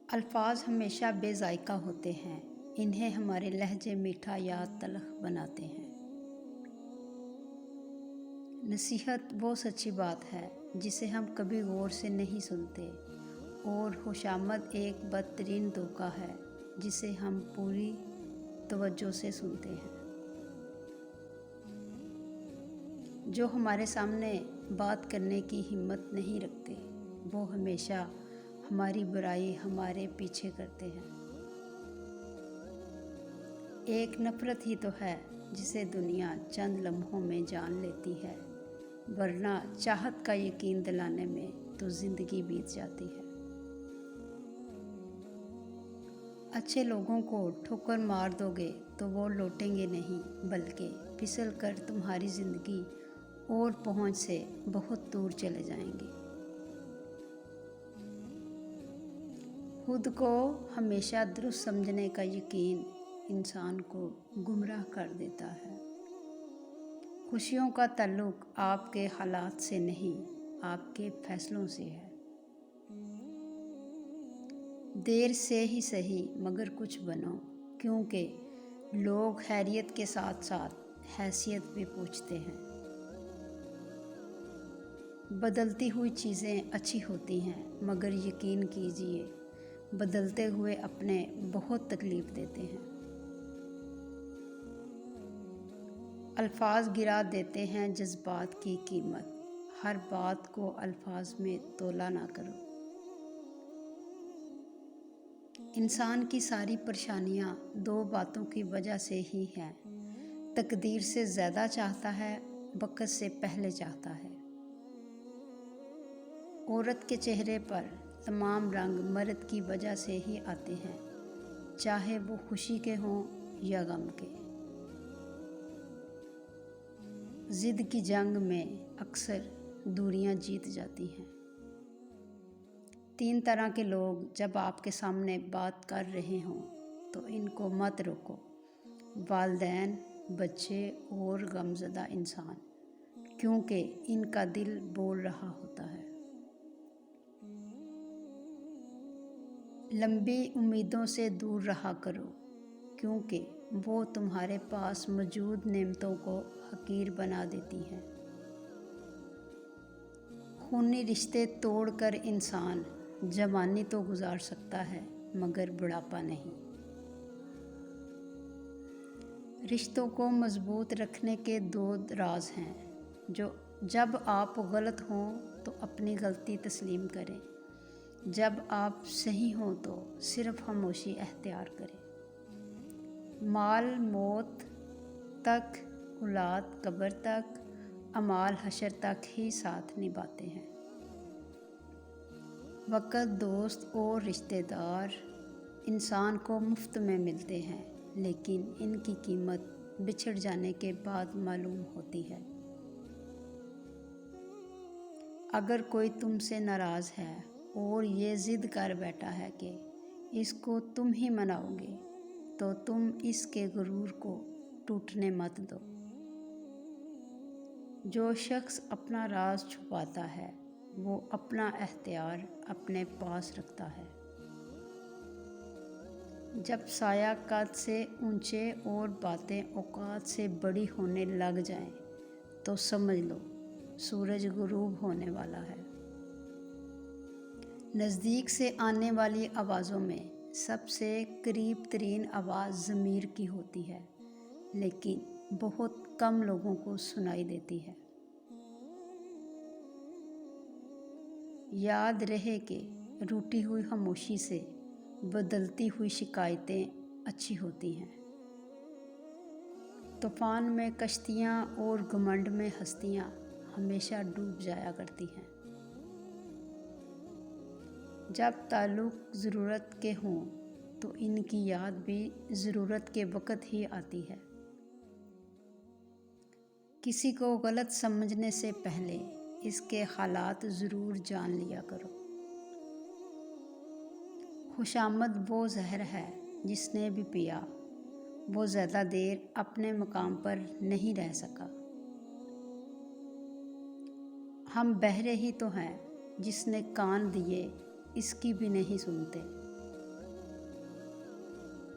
الفاظ ہمیشہ بے ذائقہ ہوتے ہیں، انہیں ہمارے لہجے میٹھا یا تلخ بناتے ہیں۔ نصیحت وہ سچی بات ہے جسے ہم کبھی غور سے نہیں سنتے، اور خوشامد ایک بدترین دھوکہ ہے جسے ہم پوری توجہ سے سنتے ہیں۔ جو ہمارے سامنے بات کرنے کی ہمت نہیں رکھتے، وہ ہمیشہ ہماری برائی ہمارے پیچھے کرتے ہیں۔ ایک نفرت ہی تو ہے جسے دنیا چند لمحوں میں جان لیتی ہے، ورنہ چاہت کا یقین دلانے میں تو زندگی بیت جاتی ہے۔ اچھے لوگوں کو ٹھوکر مار دو گے تو وہ لوٹیں گے نہیں، بلکہ پھسل کر تمہاری زندگی اور پہنچ سے بہت دور چلے جائیں گے۔ خود کو ہمیشہ درست سمجھنے کا یقین انسان کو گمراہ کر دیتا ہے۔ خوشیوں کا تعلق آپ کے حالات سے نہیں، آپ کے فیصلوں سے ہے۔ دیر سے ہی سہی مگر کچھ بنو، کیونکہ لوگ خیریت کے ساتھ ساتھ حیثیت بھی پوچھتے ہیں۔ بدلتی ہوئی چیزیں اچھی ہوتی ہیں، مگر یقین کیجیے بدلتے ہوئے اپنے بہت تکلیف دیتے ہیں۔ الفاظ گرا دیتے ہیں جذبات کی قیمت، ہر بات کو الفاظ میں تولا نہ کرو۔ انسان کی ساری پریشانیاں دو باتوں کی وجہ سے ہی ہیں، تقدیر سے زیادہ چاہتا ہے، وقت سے پہلے چاہتا ہے۔ عورت کے چہرے پر تمام رنگ مرد کی وجہ سے ہی آتے ہیں، چاہے وہ خوشی کے ہوں یا غم کے۔ ضد کی جنگ میں اکثر دوریاں جیت جاتی ہیں۔ 3 طرح کے لوگ جب آپ کے سامنے بات کر رہے ہوں تو ان کو مت روکو: والدین، بچے اور غمزدہ انسان، کیونکہ ان کا دل بول رہا ہوتا ہے۔ لمبی امیدوں سے دور رہا کرو، کیونکہ وہ تمہارے پاس موجود نعمتوں کو حقیر بنا دیتی ہیں۔ خونی رشتے توڑ کر انسان جوانی تو گزار سکتا ہے، مگر بڑھاپا نہیں۔ رشتوں کو مضبوط رکھنے کے 2 راز ہیں: جب آپ غلط ہوں تو اپنی غلطی تسلیم کریں، جب آپ صحیح ہوں تو صرف خاموشی اختیار کریں۔ مال موت تک، اولاد قبر تک، اعمال حشر تک ہی ساتھ نبھاتے ہیں۔ وقت، دوست اور رشتہ دار انسان کو مفت میں ملتے ہیں، لیکن ان کی قیمت بچھڑ جانے کے بعد معلوم ہوتی ہے۔ اگر کوئی تم سے ناراض ہے اور یہ ضد کر بیٹھا ہے کہ اس کو تم ہی مناؤ گے، تو تم اس کے غرور کو ٹوٹنے مت دو۔ جو شخص اپنا راز چھپاتا ہے، وہ اپنا اختیار اپنے پاس رکھتا ہے۔ جب سایہ قد سے اونچے اور باتیں اوقات سے بڑی ہونے لگ جائیں تو سمجھ لو سورج غروب ہونے والا ہے۔ نزدیک سے آنے والی آوازوں میں سب سے قریب ترین آواز ضمیر کی ہوتی ہے، لیکن بہت کم لوگوں کو سنائی دیتی ہے۔ یاد رہے کہ روٹی ہوئی خاموشی سے بدلتی ہوئی شکایتیں اچھی ہوتی ہیں۔ طوفان میں کشتیاں اور گھمنڈ میں ہستیاں ہمیشہ ڈوب جایا کرتی ہیں۔ جب تعلق ضرورت کے ہوں تو ان کی یاد بھی ضرورت کے وقت ہی آتی ہے۔ کسی کو غلط سمجھنے سے پہلے اس کے حالات ضرور جان لیا کرو۔ خوشامد وہ زہر ہے جس نے بھی پیا، وہ زیادہ دیر اپنے مقام پر نہیں رہ سکا۔ ہم بہرے ہی تو ہیں، جس نے کان دیے اس کی بھی نہیں سنتے۔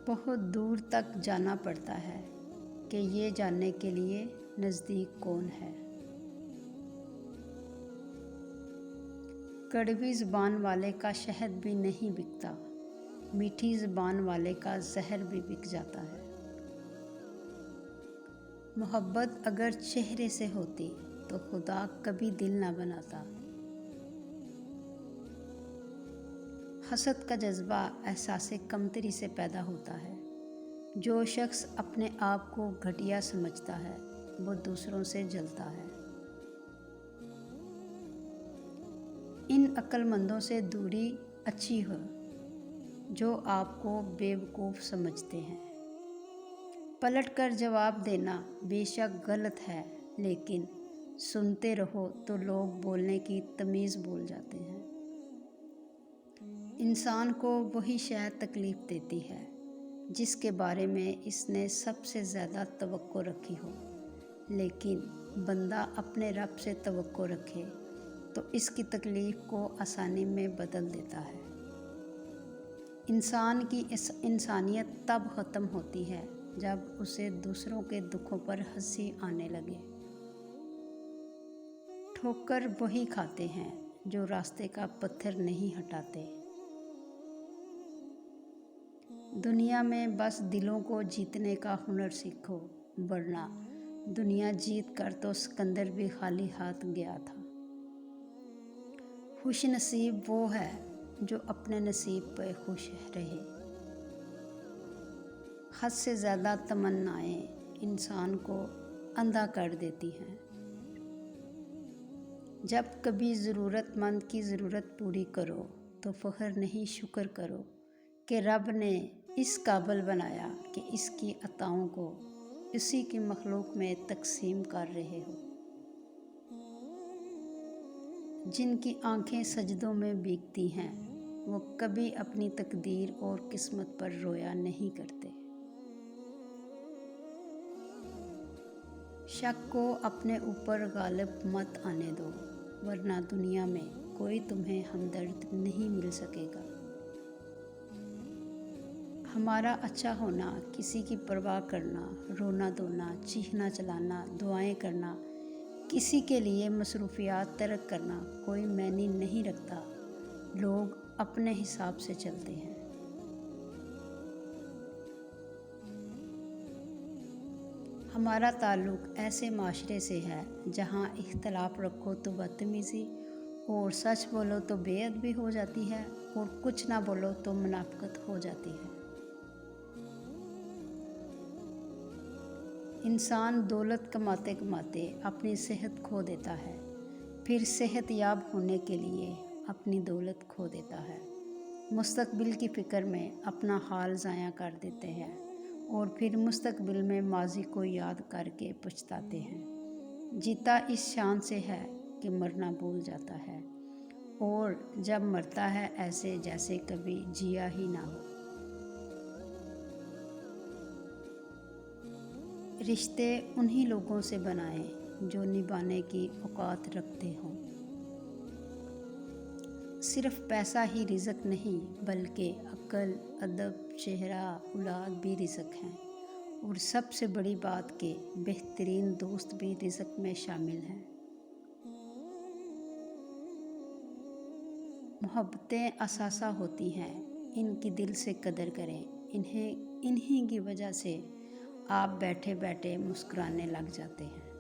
بہت دور تک جانا پڑتا ہے کہ یہ جاننے کے لیے نزدیک کون ہے۔ کڑوی زبان والے کا شہد بھی نہیں بکتا، میٹھی زبان والے کا زہر بھی بک جاتا ہے۔ محبت اگر چہرے سے ہوتی تو خدا کبھی دل نہ بناتا۔ حسد کا جذبہ احساس کمتری سے پیدا ہوتا ہے۔ جو شخص اپنے آپ کو گھٹیا سمجھتا ہے وہ دوسروں سے جلتا ہے۔ ان عقل مندوں سے دوری اچھی ہو جو آپ کو بیوقوف سمجھتے ہیں۔ پلٹ کر جواب دینا بے شک غلط ہے، لیکن سنتے رہو تو لوگ بولنے کی تمیز بھول جاتے ہیں۔ انسان کو وہی شے تکلیف دیتی ہے جس کے بارے میں اس نے سب سے زیادہ توقع رکھی ہو، لیکن بندہ اپنے رب سے توقع رکھے تو اس کی تکلیف کو آسانی میں بدل دیتا ہے۔ انسان کی انسانیت تب ختم ہوتی ہے جب اسے دوسروں کے دکھوں پر ہنسی آنے لگے۔ ٹھوکر وہی کھاتے ہیں جو راستے کا پتھر نہیں ہٹاتے۔ دنیا میں بس دلوں کو جیتنے کا ہنر سیکھو، ورنہ دنیا جیت کر تو سکندر بھی خالی ہاتھ گیا تھا۔ خوش نصیب وہ ہے جو اپنے نصیب پہ خوش رہے۔ حد سے زیادہ تمنائیں انسان کو اندھا کر دیتی ہیں۔ جب کبھی ضرورت مند کی ضرورت پوری کرو تو فخر نہیں شکر کرو کہ رب نے اس قابل بنایا کہ اس کی عطاؤں کو اسی کی مخلوق میں تقسیم کر رہے ہو۔ جن کی آنکھیں سجدوں میں بھیگتی ہیں وہ کبھی اپنی تقدیر اور قسمت پر رویا نہیں کرتے۔ شک کو اپنے اوپر غالب مت آنے دو، ورنہ دنیا میں کوئی تمہیں ہمدرد نہیں مل سکے گا۔ ہمارا اچھا ہونا، کسی کی پرواہ کرنا، رونا دھونا، چیخنا چلانا، دعائیں کرنا، کسی کے لیے مصروفیات ترک کرنا کوئی معنی نہیں رکھتا۔ لوگ اپنے حساب سے چلتے ہیں۔ ہمارا تعلق ایسے معاشرے سے ہے جہاں اختلاف رکھو تو بدتمیزی، اور سچ بولو تو بے ادبی ہو جاتی ہے، اور کچھ نہ بولو تو منافقت ہو جاتی ہے۔ انسان دولت کماتے کماتے اپنی صحت کھو دیتا ہے، پھر صحت یاب ہونے کے لیے اپنی دولت کھو دیتا ہے۔ مستقبل کی فکر میں اپنا حال ضائع کر دیتے ہیں اور پھر مستقبل میں ماضی کو یاد کر کے پچھتاتے ہیں۔ جیتا اس شان سے ہے کہ مرنا بھول جاتا ہے، اور جب مرتا ہے ایسے جیسے کبھی جیا ہی نہ ہو۔ رشتے انہی لوگوں سے بنائیں جو نبھانے کی اوقات رکھتے ہوں۔ صرف پیسہ ہی رزق نہیں بلکہ عقل، ادب، چہرہ، اولاد بھی رزق ہیں، اور سب سے بڑی بات کہ بہترین دوست بھی رزق میں شامل ہیں۔ محبتیں اثاثہ ہوتی ہیں، ان کی دل سے قدر کریں، انہی کی وجہ سے آپ بیٹھے بیٹھے مسکرانے لگ جاتے ہیں۔